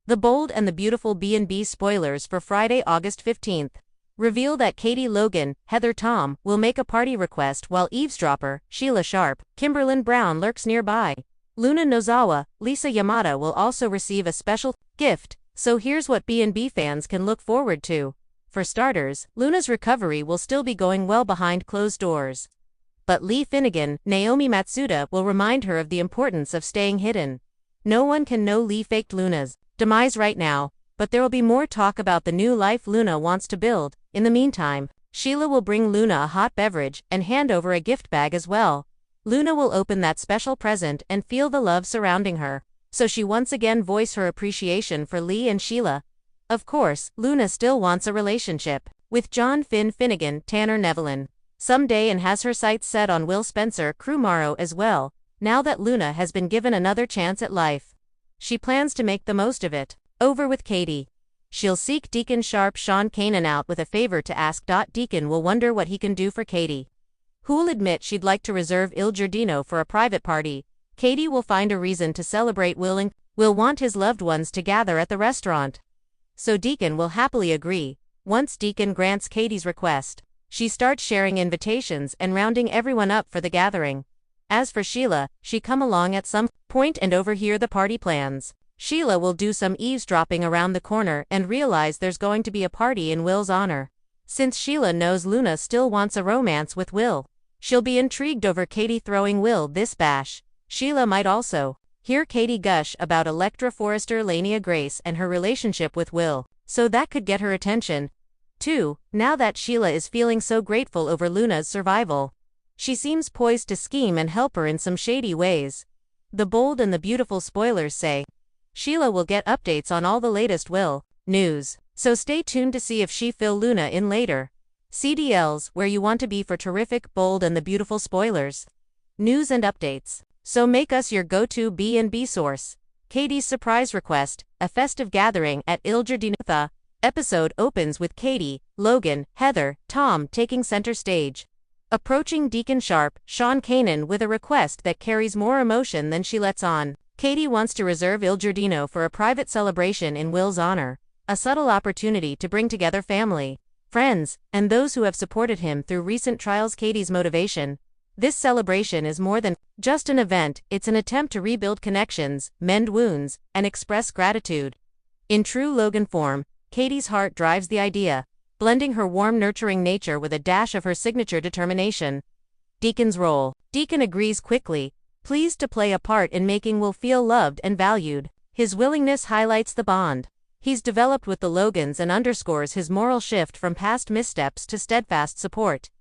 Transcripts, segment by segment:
The Bold and the Beautiful B&B spoilers for Friday, August 15th. Reveal that Katie Logan, Heather Tom, will make a party request while Eavesdropper, Sheila Sharp, Kimberlyn Brown lurks nearby. Luna Nozawa, Lisa Yamada will also receive a special gift, so here's what B&B fans can look forward to. For starters, Luna's recovery will still be going well behind closed doors. But Lee Finnegan, Naomi Matsuda will remind her of the importance of staying hidden. No one can know Lee faked Luna's demise right now, but there will be more talk about the new life Luna wants to build. In the meantime, Sheila will bring Luna a hot beverage and hand over a gift bag as well. Luna will open that special present and feel the love surrounding her, so she once again voice her appreciation for Lee and Sheila. Of course, Luna still wants a relationship with John Finnegan, Tanner Nevillin, someday, and has her sights set on Will Spencer Krumaro as well, now that Luna has been given another chance at life. She plans to make the most of it. Over with Katie. She'll seek Deacon Sharp Sean Kanan out with a favor to ask. Deacon will wonder what he can do for Katie, who'll admit she'd like to reserve Il Giardino for a private party. Katie will find a reason to celebrate Will and will want his loved ones to gather at the restaurant. So Deacon will happily agree. Once Deacon grants Katie's request, she starts sharing invitations and rounding everyone up for the gathering. As for Sheila, she come along at some point and overhear the party plans. Sheila will do some eavesdropping around the corner and realize there's going to be a party in Will's honor. Since Sheila knows Luna still wants a romance with Will, she'll be intrigued over Katie throwing Will this bash. Sheila might also hear Katie gush about Electra Forrester Lania Grace and her relationship with Will, so that could get her attention, too, now that Sheila is feeling so grateful over Luna's survival. She seems poised to scheme and help her in some shady ways. The Bold and the Beautiful spoilers say Sheila will get updates on all the latest Will news, so stay tuned to see if she fill Luna in later. CDLs, where you want to be for terrific Bold and the Beautiful spoilers, news and updates. So make us your go-to B&B source. Katie's surprise request, a festive gathering at Il Giardino. The episode opens with Katie, Logan, Heather, Tom taking center stage, approaching Deacon Sharp, Sean Kanan with a request that carries more emotion than she lets on. Katie wants to reserve Il Giardino for a private celebration in Will's honor, a subtle opportunity to bring together family, friends, and those who have supported him through recent trials. Katie's motivation: this celebration is more than just an event, it's an attempt to rebuild connections, mend wounds, and express gratitude. In true Logan form, Katie's heart drives the idea, blending her warm, nurturing nature with a dash of her signature determination. Deacon's role. Deacon agrees quickly, pleased to play a part in making Will feel loved and valued. His willingness highlights the bond he's developed with the Logans and underscores his moral shift from past missteps to steadfast support.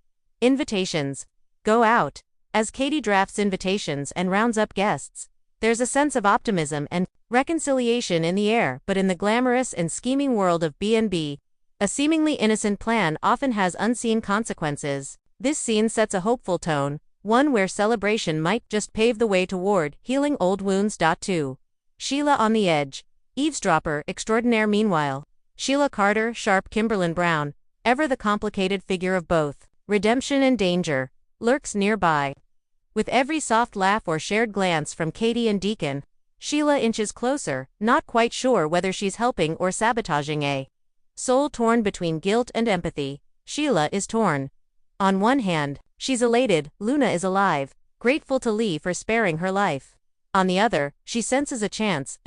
Invitations go out. As Katie drafts invitations and rounds up guests, there's a sense of optimism and reconciliation in the air. But in the glamorous and scheming world of B&B, a seemingly innocent plan often has unseen consequences. This scene sets a hopeful tone, one where celebration might just pave the way toward healing old wounds. 2. Sheila on the edge. Eavesdropper extraordinaire. Meanwhile, Sheila Carter, Sharp, Kimberlyn Brown, ever the complicated figure of both redemption and danger, lurks nearby. With every soft laugh or shared glance from Katie and Deacon, Sheila inches closer, not quite sure whether she's helping or sabotaging. A soul torn between guilt and empathy, Sheila is torn. On one hand, she's elated, Luna is alive, grateful to Lee for sparing her life. On the other, she senses a chance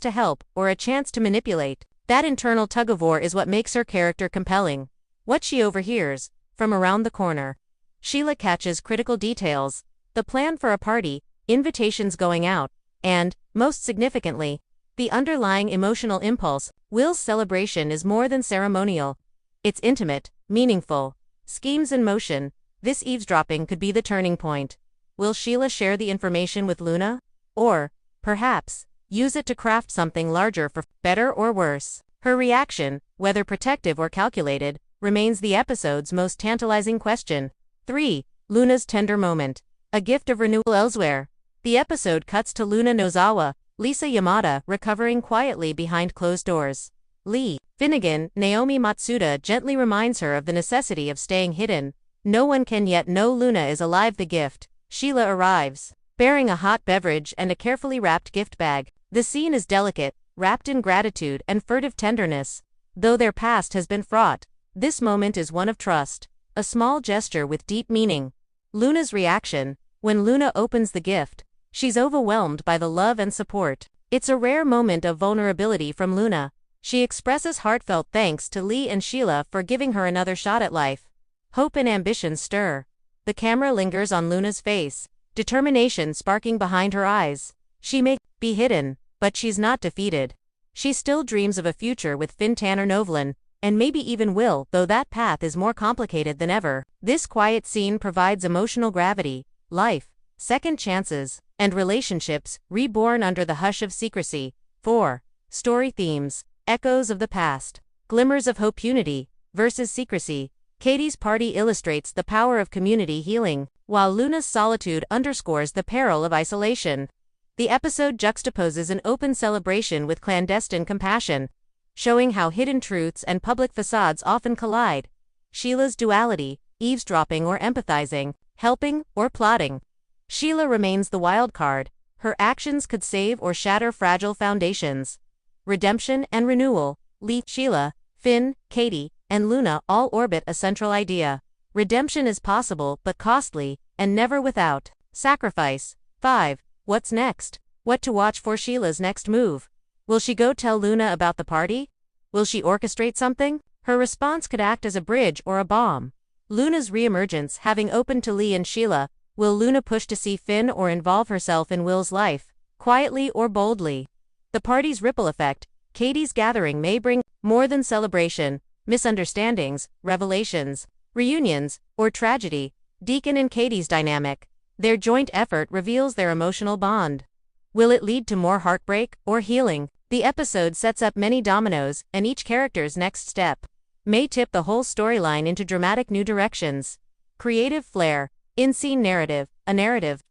to help, or a chance to manipulate. That internal tug-of-war is what makes her character compelling. What she overhears, from around the corner. Sheila catches critical details: the plan for a party, invitations going out, and, most significantly, the underlying emotional impulse. Will's celebration is more than ceremonial. It's intimate, meaningful. Schemes in motion. This eavesdropping could be the turning point. Will Sheila share the information with Luna? Or, perhaps, use it to craft something larger for better or worse? Her reaction, whether protective or calculated, remains the episode's most tantalizing question. 3. Luna's tender moment. A gift of renewal elsewhere. The episode cuts to Luna Nozawa, Lisa Yamada, recovering quietly behind closed doors. Lee Finnegan, Naomi Matsuda gently reminds her of the necessity of staying hidden. No one can yet know Luna is alive. The gift. Sheila arrives, bearing a hot beverage and a carefully wrapped gift bag. The scene is delicate. wrapped in gratitude and furtive tenderness. Though their past has been fraught, this moment is one of trust, a small gesture with deep meaning. Luna's reaction: when Luna opens the gift, she's overwhelmed by the love and support. It's a rare moment of vulnerability from Luna. She expresses heartfelt thanks to Lee and Sheila for giving her another shot at life. Hope and ambition stir. The camera lingers on Luna's face, determination sparking behind her eyes. She may be hidden, but she's not defeated. She still dreams of a future with Finn Tanner Novlan, and maybe even Will, though that path is more complicated than ever. This quiet scene provides emotional gravity, life, second chances, and relationships reborn under the hush of secrecy. 4. Story themes. Echoes of the past. Glimmers of hope. Unity versus secrecy. Katie's party illustrates the power of community healing, while Luna's solitude underscores the peril of isolation. The episode juxtaposes an open celebration with clandestine compassion, showing how hidden truths and public facades often collide. Sheila's duality: eavesdropping or empathizing, helping or plotting. Sheila remains the wild card. Her actions could save or shatter fragile foundations. Redemption and renewal. Lee, Sheila, Finn, Katie, and Luna all orbit a central idea. Redemption is possible but costly, and never without sacrifice. 5. What's next? What to watch for Sheila's next move? Will she go tell Luna about the party? Will she orchestrate something? Her response could act as a bridge or a bomb. Luna's reemergence having opened to Lee and Sheila. Will Luna push to see Finn or involve herself in Will's life, quietly or boldly? The party's ripple effect. Katie's gathering may bring more than celebration, misunderstandings, revelations, reunions, or tragedy. Deacon and Katie's dynamic. Their joint effort reveals their emotional bond. Will it lead to more heartbreak or healing? The episode sets up many dominoes, and each character's next step may tip the whole storyline into dramatic new directions. Creative flair. In-scene narrative. A narrative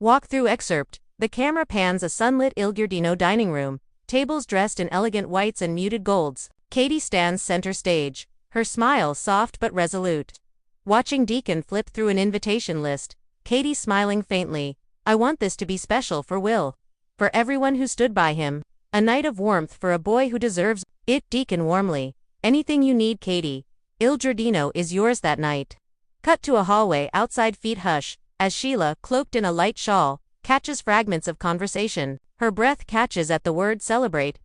walkthrough excerpt. The camera pans a sunlit Il Giardino dining room, tables dressed in elegant whites and muted golds. Katie stands center stage, her smile soft but resolute. Watching Deacon flip through an invitation list, Katie smiling faintly. I want this to be special for Will. For everyone who stood by him. A night of warmth for a boy who deserves it. Deacon warmly. Anything you need, Katie. Il Giardino is yours that night. Cut to a hallway outside. Feet hush, as Sheila, cloaked in a light shawl, catches fragments of conversation. Her breath catches at the word celebrate.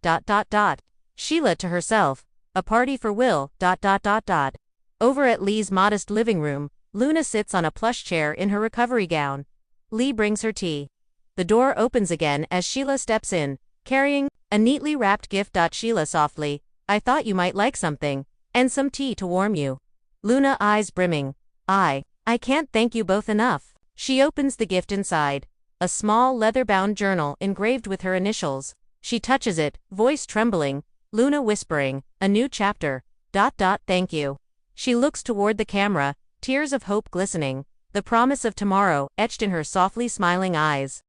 Sheila to herself. A party for Will. Over at Lee's modest living room, Luna sits on a plush chair in her recovery gown. Lee brings her tea. The door opens again as Sheila steps in, carrying a neatly wrapped gift. Sheila softly. I thought you might like something, and some tea to warm you. Luna, eyes brimming. I can't thank you both enough. She opens the gift inside. A small leather-bound journal engraved with her initials. She touches it, voice trembling. Luna whispering, a new chapter. Thank you. She looks toward the camera, tears of hope glistening. The promise of tomorrow etched in her softly smiling eyes.